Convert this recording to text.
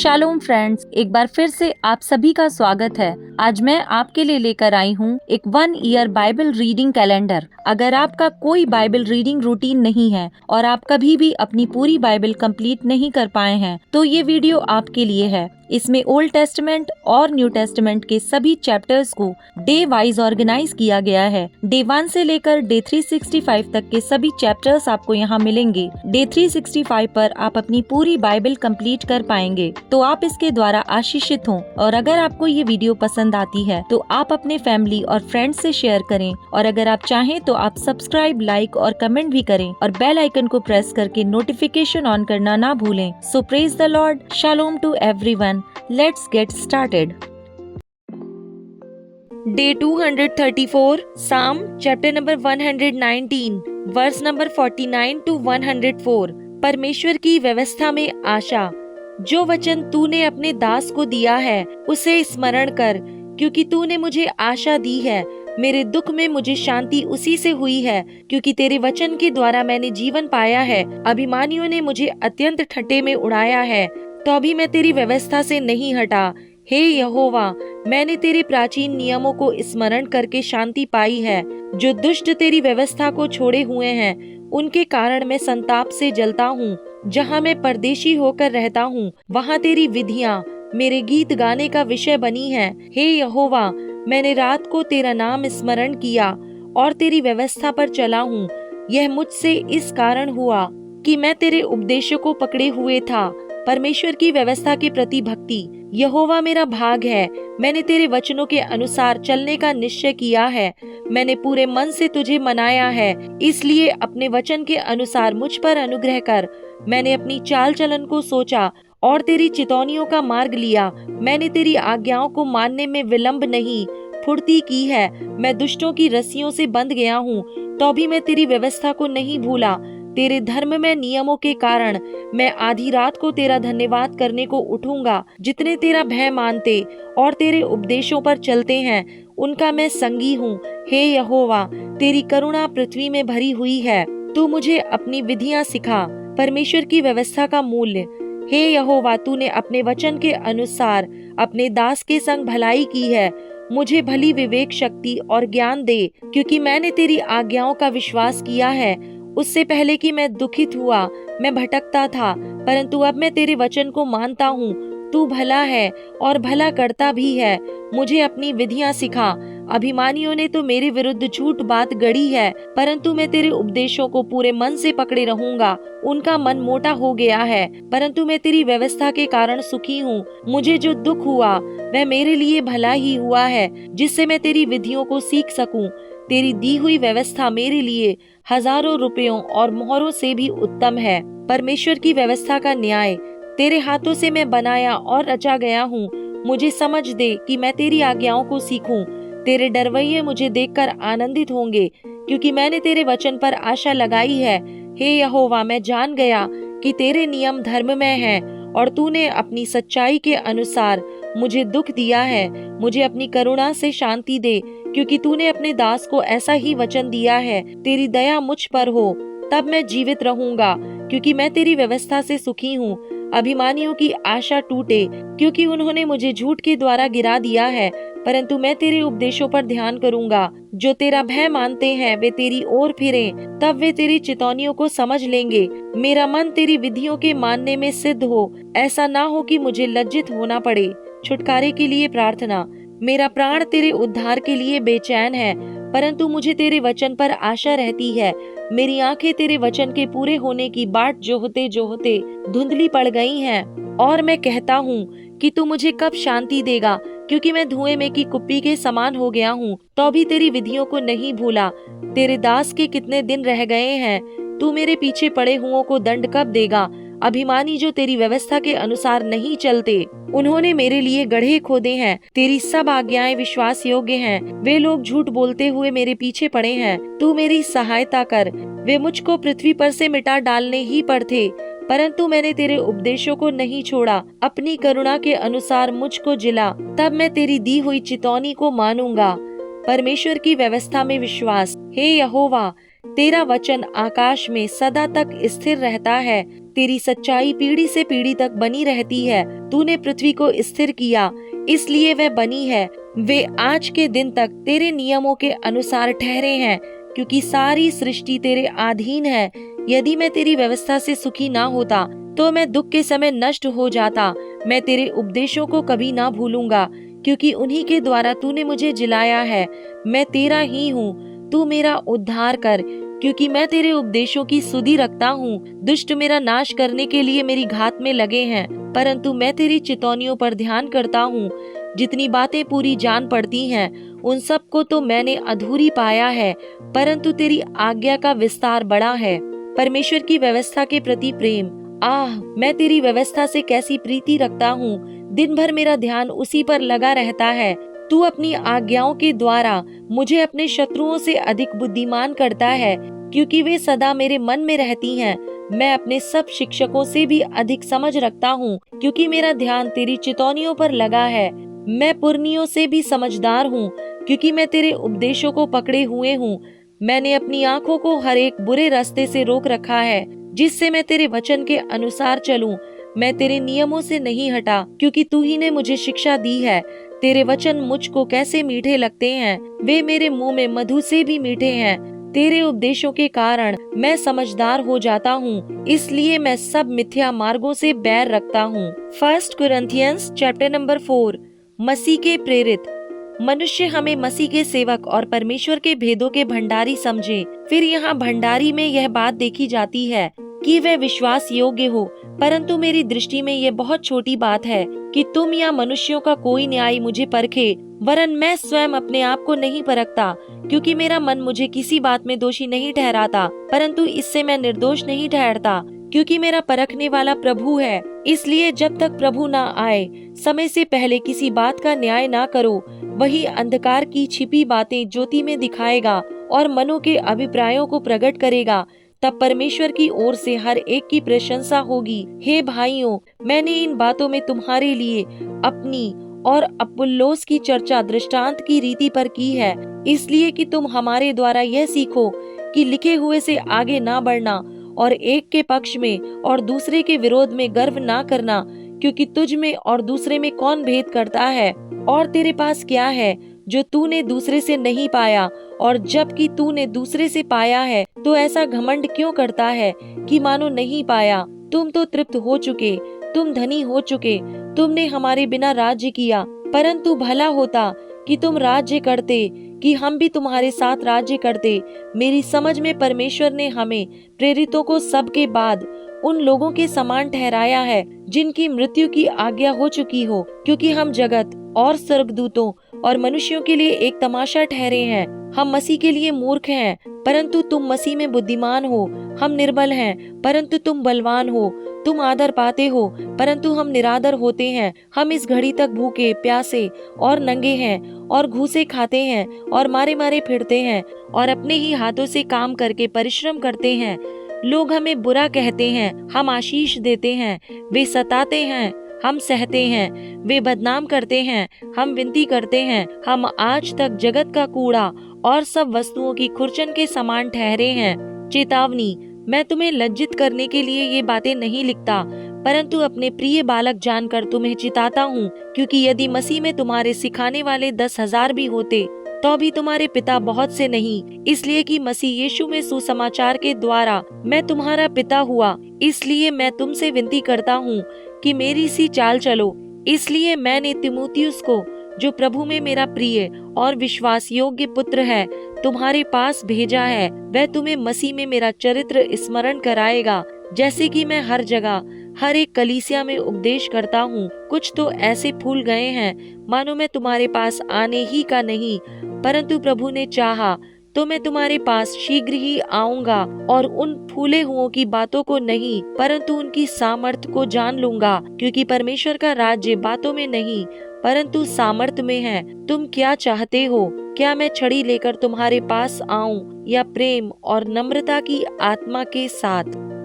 Shalom friends, एक बार फिर से आप सभी का स्वागत है। आज मैं आपके लिए लेकर आई हूँ एक 1 ईयर बाइबल रीडिंग कैलेंडर। अगर आपका कोई बाइबल रीडिंग रूटीन नहीं है और आप कभी भी अपनी पूरी बाइबल कंप्लीट नहीं कर पाए हैं, तो ये वीडियो आपके लिए है। इसमें ओल्ड टेस्टमेंट और न्यू टेस्टमेंट के सभी चैप्टर्स को डे वाइज ऑर्गेनाइज किया गया है। डे 1 से लेकर डे 365 तक के सभी चैप्टर्स आपको यहाँ मिलेंगे। डे 365 पर आप अपनी पूरी बाइबल कंप्लीट कर पाएंगे, तो आप इसके द्वारा आशीषित हों। और अगर आपको ये वीडियो पसंद आती है तो आप अपने फैमिली और फ्रेंड्स से शेयर करें, और अगर आप चाहें तो आप सब्सक्राइब, लाइक और कमेंट भी करें और बेल आइकन को प्रेस करके नोटिफिकेशन ऑन करना ना भूलें। So praise the Lord, shalom to everyone. Let's get started. Day 234, Psalm chapter number 119, verse number 49 to 104। परमेश्वर की व्यवस्था में आशा। जो वचन तूने अपने दास को दिया है उसे स्मरण कर, क्योंकि तूने मुझे आशा दी है। मेरे दुख में मुझे शांति उसी से हुई है, क्योंकि तेरे वचन के द्वारा मैंने जीवन पाया है। अभिमानियों ने मुझे अत्यंत ठट्ठे में उड़ाया है, तो अभी मैं तेरी व्यवस्था से नहीं हटा। हे यहोवा, मैंने तेरे प्राचीन नियमों को स्मरण करके शांति पाई है। जो दुष्ट तेरी व्यवस्था को छोड़े हुए हैं, उनके कारण मैं संताप से जलता हूँ। जहाँ मैं परदेशी होकर रहता हूँ, वहाँ तेरी विधियाँ मेरे गीत गाने का विषय बनी है। हे यहोवा, मैंने रात को तेरा नाम स्मरण किया और तेरी व्यवस्था पर चला हूँ। यह मुझसे इस कारण हुआ कि मैं तेरे उपदेशों को पकड़े हुए था। परमेश्वर की व्यवस्था के प्रति भक्ति। यहोवा मेरा भाग है। मैंने तेरे वचनों के अनुसार चलने का निश्चय किया है। मैंने पूरे मन से तुझे मनाया है, इसलिए अपने वचन के अनुसार मुझ पर अनुग्रह कर। मैंने अपनी चाल चलन को सोचा और तेरी चितौनियों का मार्ग लिया। मैंने तेरी आज्ञाओं को मानने में विलंब नहीं, फुर्ती की है। मैं दुष्टों की रस्सियों से बंध गया हूँ, तो भी मैं तेरी व्यवस्था को नहीं भूला। तेरे धर्म में नियमों के कारण मैं आधी रात को तेरा धन्यवाद करने को उठूंगा। जितने तेरा भय मानते और तेरे उपदेशों पर चलते हैं, उनका मैं संगी हूँ। हे यहोवा, तेरी करुणा पृथ्वी में भरी हुई है। तू मुझे अपनी विधियाँ सिखा। परमेश्वर की व्यवस्था का मूल्य। हे यहोवा, तूने अपने वचन के अनुसार अपने दास के संग भलाई की है। मुझे भली विवेक शक्ति और ज्ञान दे, क्योंकि मैंने तेरी आज्ञाओं का विश्वास किया है। उससे पहले कि मैं दुखित हुआ, मैं भटकता था, परंतु अब मैं तेरे वचन को मानता हूँ। तू भला है और भला करता भी है। मुझे अपनी विधियाँ सिखा। अभिमानियों ने तो मेरे विरुद्ध झूठ बात गढ़ी है, परंतु मैं तेरे उपदेशों को पूरे मन से पकड़े रहूंगा। उनका मन मोटा हो गया है, परंतु मैं तेरी व्यवस्था के कारण सुखी हूँ। मुझे जो दुख हुआ वह मेरे लिए भला ही हुआ है, जिससे मैं तेरी विधियों को सीख सकूं। तेरी दी हुई व्यवस्था मेरे लिए हजारों रुपयों और मोहरों से भी उत्तम है। परमेश्वर की व्यवस्था का न्याय। तेरे हाथों से मैं बनाया और रचा गया हूँ। मुझे समझ दे कि मैं तेरी आज्ञाओं को सीखूं। तेरे डरवैये मुझे देखकर आनंदित होंगे, क्योंकि मैंने तेरे वचन पर आशा लगाई है। हे यहोवा, मैं जान गया कि तेरे नियम धर्ममय हैं, और तूने अपनी सच्चाई के अनुसार मुझे दुख दिया है। मुझे अपनी करुणा से शांति दे, क्योंकि तूने अपने दास को ऐसा ही वचन दिया है। तेरी दया मुझ पर हो, तब मैं जीवित रहूंगा, क्योंकि मैं तेरी व्यवस्था से सुखी हूँ। अभिमानियों की आशा टूटे, क्योंकि उन्होंने मुझे झूठ के द्वारा गिरा दिया है, परंतु मैं तेरे उपदेशों पर ध्यान करूंगा। जो तेरा भय मानते हैं वे तेरी ओर फिरें, तब वे तेरी चितौनियों को समझ लेंगे। मेरा मन तेरी विधियों के मानने में सिद्ध हो, ऐसा ना हो कि मुझे लज्जित होना पड़े। छुटकारे के लिए प्रार्थना। मेरा प्राण तेरे उद्धार के लिए बेचैन है, परंतु मुझे तेरे वचन पर आशा रहती है। मेरी आंखें तेरे वचन के पूरे होने की बाट जोहते जोहते धुंधली पड़ गई हैं, और मैं कहता हूँ कि तू मुझे कब शांति देगा, क्योंकि मैं धुएं में की कुप्पी के समान हो गया हूँ, तो भी तेरी विधियों को नहीं भूला। तेरे दास के कितने दिन रह गए हैं। तू मेरे पीछे पड़े हुओं को दंड कब देगा। अभिमानी जो तेरी व्यवस्था के अनुसार नहीं चलते, उन्होंने मेरे लिए गड्ढे खोदे हैं। तेरी सब आज्ञाएं विश्वास योग्य हैं। वे लोग झूठ बोलते हुए मेरे पीछे पड़े हैं। तू मेरी सहायता कर। वे मुझको पृथ्वी पर से मिटा डालने ही पर थे, परंतु मैंने तेरे उपदेशों को नहीं छोड़ा। अपनी करुणा के अनुसार मुझको जिला, तब मैं तेरी दी हुई चितौनी को मानूंगा। परमेश्वर की व्यवस्था में विश्वास। हे यहोवा, तेरा वचन आकाश में सदा तक स्थिर रहता है। तेरी सच्चाई पीढ़ी से पीढ़ी तक बनी रहती है। तूने पृथ्वी को स्थिर किया, इसलिए वह बनी है। वे आज के दिन तक तेरे नियमों के अनुसार ठहरे हैं, क्योंकि सारी सृष्टि तेरे अधीन है। यदि मैं तेरी व्यवस्था से सुखी ना होता तो मैं दुख के समय नष्ट हो जाता। मैं तेरे उपदेशों को कभी ना भूलूंगा, क्योंकि उन्हीं के द्वारा तूने मुझे जिलाया है। मैं तेरा ही हूँ, तू मेरा उद्धार कर, क्योंकि मैं तेरे उपदेशों की सुधि रखता हूँ। दुष्ट मेरा नाश करने के लिए मेरी घात में लगे हैं, परंतु मैं तेरी चितौनियों पर ध्यान करता हूँ। जितनी बातें पूरी जान पड़ती हैं, उन सब को तो मैंने अधूरी पाया है, परंतु तेरी आज्ञा का विस्तार बड़ा है। परमेश्वर की व्यवस्था के प्रति प्रेम। मैं तेरी व्यवस्था से कैसी प्रीति रखता हूँ। दिन भर मेरा ध्यान उसी पर लगा रहता है। तू अपनी आज्ञाओं के द्वारा मुझे अपने शत्रुओं से अधिक बुद्धिमान करता है, क्योंकि वे सदा मेरे मन में रहती हैं। मैं अपने सब शिक्षकों से भी अधिक समझ रखता हूँ, क्योंकि मेरा ध्यान तेरी चितौनियों पर लगा है। मैं पुरनियों से भी समझदार हूँ, क्योंकि मैं तेरे उपदेशों को पकड़े हुए हूँ। मैंने अपनी आंखों को हर एक बुरे रास्ते से रोक रखा है, जिससे मैं तेरे वचन के अनुसार चलूं। मैं तेरे नियमों से नहीं हटा, क्योंकि तू ही ने मुझे शिक्षा दी है। तेरे वचन मुझको कैसे मीठे लगते हैं, वे मेरे मुंह में मधु से भी मीठे हैं। तेरे उपदेशों के कारण मैं समझदार हो जाता हूँ, इसलिए मैं सब मिथ्या मार्गों से बैर रखता हूँ। 1 कुरिन्थियंस चैप्टर नंबर 4। मसीह के प्रेरित। मनुष्य हमें मसीह के सेवक और परमेश्वर के भेदों के भंडारी समझे। फिर यहाँ भंडारी में यह बात देखी जाती है कि वह विश्वास योग्य हो, परंतु मेरी दृष्टि में यह बहुत छोटी बात है कि तुम या मनुष्यों का कोई न्याय मुझे परखे। वरन मैं स्वयं अपने आप को नहीं परखता, क्योंकि मेरा मन मुझे किसी बात में दोषी नहीं ठहराता, परंतु इससे मैं निर्दोष नहीं ठहरता, क्योंकि मेरा परखने वाला प्रभु है। इसलिए जब तक प्रभु ना आए, समय से पहले किसी बात का न्याय ना करो। वही अंधकार की छिपी बातें ज्योति में दिखाएगा और मनों के अभिप्रायों को प्रकट करेगा। तब परमेश्वर की ओर से हर एक की प्रशंसा होगी। हे भाइयों, मैंने इन बातों में तुम्हारे लिए अपनी और अपुल्लोस की चर्चा दृष्टांत की रीति पर की है, इसलिए कि तुम हमारे द्वारा यह सीखो कि लिखे हुए से आगे ना बढ़ना और एक के पक्ष में और दूसरे के विरोध में गर्व ना करना, क्योंकि तुझ में और दूसरे में कौन भेद करता है, और तेरे पास क्या है जो तूने दूसरे से नहीं पाया, और जबकि तूने दूसरे से पाया है तो ऐसा घमंड क्यों करता है कि मानो नहीं पाया। तुम तो तृप्त हो चुके, तुम धनी हो चुके, तुमने हमारे बिना राज्य किया। परंतु भला होता कि तुम राज्य करते, कि हम भी तुम्हारे साथ राज्य करते। मेरी समझ में परमेश्वर ने हमें प्रेरितों को सबके बाद उन लोगों के समान ठहराया है जिनकी मृत्यु की आज्ञा हो चुकी हो, क्योंकि हम जगत और स्वर्गदूतों और मनुष्यों के लिए एक तमाशा ठहरे हैं। हम मसीह के लिए मूर्ख हैं, परंतु तुम मसीह में बुद्धिमान हो। हम निर्बल हैं, परंतु तुम बलवान हो। तुम आदर पाते हो, परंतु हम निरादर होते हैं। हम इस घड़ी तक भूखे प्यासे और नंगे हैं, और घूसे खाते हैं, और मारे मारे फिरते हैं, और अपने ही हाथों से काम करके परिश्रम करते हैं। लोग हमें बुरा कहते हैं, हम आशीष देते हैं। वे सताते हैं, हम सहते हैं। वे बदनाम करते हैं, हम विनती करते हैं। हम आज तक जगत का कूड़ा और सब वस्तुओं की खुरचन के समान ठहरे हैं। चेतावनी, मैं तुम्हें लज्जित करने के लिए ये बातें नहीं लिखता, परंतु अपने प्रिय बालक जानकर तुम्हें चिताता हूँ, क्योंकि यदि मसीह में तुम्हारे सिखाने वाले 10,000 भी होते तो भी तुम्हारे पिता बहुत से नहीं, इसलिए कि मसीह यीशु में सुसमाचार के द्वारा मैं तुम्हारा पिता हुआ। इसलिए मैं तुमसे विनती करता हूँ कि मेरी सी चाल चलो। इसलिए मैंने तीमुथियुस को, जो प्रभु में मेरा प्रिय और विश्वास योग्य पुत्र है, तुम्हारे पास भेजा है। वह तुम्हें मसीह में मेरा चरित्र स्मरण कराएगा, जैसे कि मैं हर जगह हर एक कलीसिया में उपदेश करता हूँ। कुछ तो ऐसे फूल गए हैं मानो मैं तुम्हारे पास आने ही का नहीं, परंतु प्रभु ने चाहा तो मैं तुम्हारे पास शीघ्र ही आऊंगा, और उन फूले हुओं की बातों को नहीं, परंतु उनकी सामर्थ को जान लूंगा, क्योंकि परमेश्वर का राज्य बातों में नहीं परंतु सामर्थ में है। तुम क्या चाहते हो? क्या मैं छड़ी लेकर तुम्हारे पास आऊं, या प्रेम और नम्रता की आत्मा के साथ?